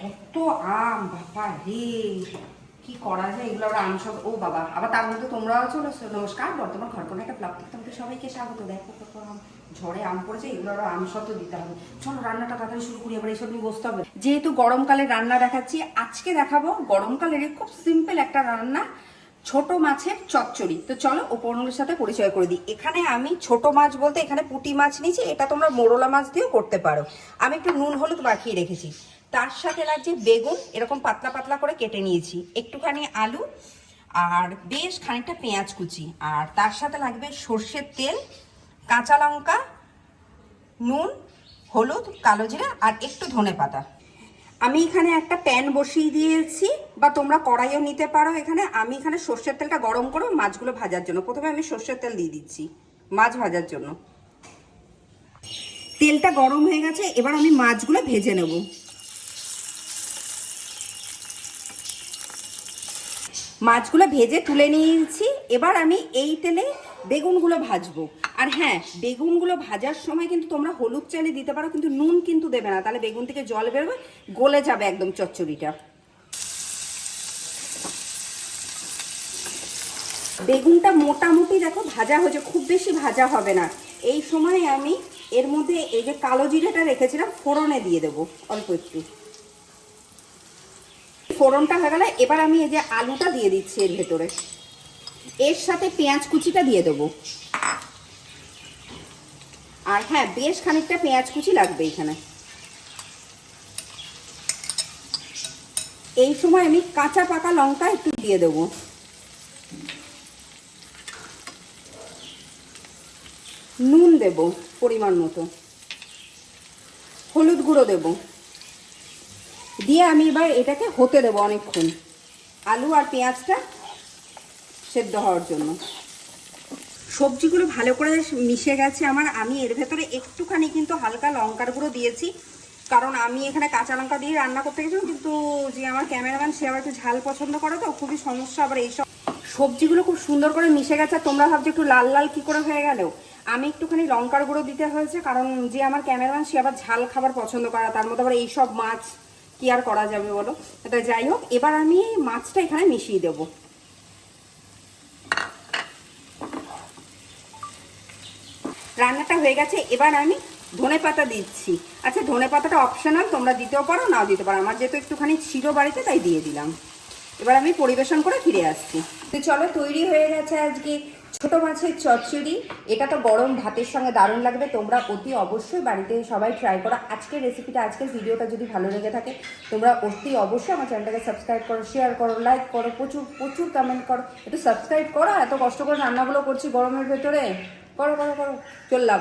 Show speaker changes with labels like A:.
A: কত আম বাবা রে, কি করা যায় এগুলো? আবার আম সব, ও বাবা, আবার তার মধ্যে তোমরাও চলে এসছো। নমস্কার, বর্তমান ঘরকোনা একটা ব্লগ থেকে তোমাদের সবাইকে স্বাগত। দেখো কত আম, ঝড়ে আম পড়েছে, এগুলো আরো আম সব দিতে হবে। চলো রান্নাটা তাড়াতাড়ি শুরু করি, আবার এইসব নিয়ে বসতে হবে। যেহেতু গরমকালে রান্না দেখাচ্ছি, আজকে দেখাবো গরমকালের খুব সিম্পল একটা রান্না, ছোট মাছের চচ্চড়ি। তো চলো উপকরণগুলোর সাথে পরিচয় করে দিই। এখানে আমি ছোট মাছ বলতে এখানে পুঁটি মাছ নিয়েছি, এটা তোমরা মোরলা মাছ দিয়েও করতে পারো। আমি একটু নুন হলুদ মাখিয়ে রেখেছি। তার সাথে লাগছে বেগুন, এরকম পাতলা পাতলা করে কেটে নিয়েছি, একটুখানি আলু, আর বেশ খানিকটা পেঁয়াজ কুচি, আর তার সাথে লাগবে সর্ষের তেল, কাঁচা লঙ্কা, নুন, হলুদ, কালো জিরা আর একটু ধনেপাতা। আমি এখানে একটা প্যান বসিয়ে দিয়েছি, বা তোমরা কড়াইও নিতে পারো। আমি এখানে সর্ষের তেলটা গরম করবো মাছগুলো ভাজার জন্য। প্রথমে আমি সর্ষের তেল দিয়ে দিচ্ছি মাছ ভাজার জন্য। তেলটা গরম হয়ে গেছে, এবার আমি মাছগুলো ভেজে নেব। মাছগুলো ভেজে তুলে নিয়েছি, এবার আমি এই তেলে বেগুনগুলো ভাজবো। আর হ্যাঁ, বেগুনগুলো ভাজার সময় কিন্তু তোমরা হলুদ চাইলে দিতে পারো, কিন্তু নুন কিন্তু দেবে না, তাহলে বেগুন থেকে জল বেরোবে, গলে যাবে একদম চচ্চড়িটা। বেগুনটা মোটামুটি দেখো ভাজা হয়েছে, খুব বেশি ভাজা হবে না। এই সময় আমি এর মধ্যে এই যে কালো জিরেটা রেখেছিলাম ফোড়নে দিয়ে দেবো অল্প একটু। ফোড়নটা হয়ে গেলে এবার আমি এই যে আলুটা দিয়ে দিচ্ছি এর ভেতরে, এর সাথে পেঁয়াজ কুচিটা দিয়ে দেবো। আর হ্যাঁ, বেশ খানিকটা পেঁয়াজ কুচি লাগবে এখানে। এই সময় আমি কাঁচা পাকা লঙ্কা একটু দিয়ে দেবো, নুন দেব পরিমাণ মতো, হলুদ গুঁড়ো দেব, দিয়ে আমি এবার এটাকে হতে দেবো অনেকক্ষণ, আলু আর পেঁয়াজটা সেদ্ধ হওয়ার জন্য। সবজিগুলো ভালো করে মিশে গেছে আমার। আমি এর ভেতরে একটুখানি কিন্তু হালকা লঙ্কার গুঁড়ো দিয়েছি, কারণ আমি এখানে কাঁচা লঙ্কা দিয়ে রান্না করতে গেছিলাম, কিন্তু যে আমার ক্যামেরাম্যান সে আবার একটু ঝাল পছন্দ করে, তো খুবই সমস্যা। আবার এইসব সবজিগুলো খুব সুন্দর করে মিশে গেছে। তোমরা ভাবছো একটু লাল লাল কি করে হয়ে গেল, আমি একটুখানি লঙ্কার গুঁড়ো দিতে হয়েছে, কারণ যে আমার ক্যামেরাম্যান সে আবার ঝাল খাবার পছন্দ করে, তার মধ্যে আবার এইসব মাছ কি আর করা যাবে বলো। এটা যাই হোক, এবার আমি মাছটা এখানে মিশিয়ে দেবো। রান্নাটা হয়ে গেছে, এবার আমি ধনেপাতা দিচ্ছি। আচ্ছা, ধনেপাতাটা অপশনাল, তোমরা দিতেও পারো নাও দিতে পারো, আমার যেহেতু একটুখানি ছিল বাড়িতে তাই দিয়ে দিলাম। এবার আমি পরিবেশন করে ফিরে আসছি। তো চলো, তৈরি হয়ে গেছে আজকে ছোট মাছের চচ্চড়ি। এটা তো গরম ভাতের সঙ্গে দারুণ লাগবে। তোমরা অতি অবশ্যই বাড়িতে সবাই ট্রাই করো আজকের রেসিপিটা। আজকের ভিডিওটা যদি ভালো লেগে থাকে তোমরা অতি অবশ্যই আমার চ্যানেলটাকে সাবস্ক্রাইব করো, শেয়ার করো, লাইক করো, প্রচুর প্রচুর কমেন্ট করো, একটু সাবস্ক্রাইব করো। এত কষ্ট করে রান্নাগুলো করছি গরমের ভেতরে, করো করো করো। চললাম।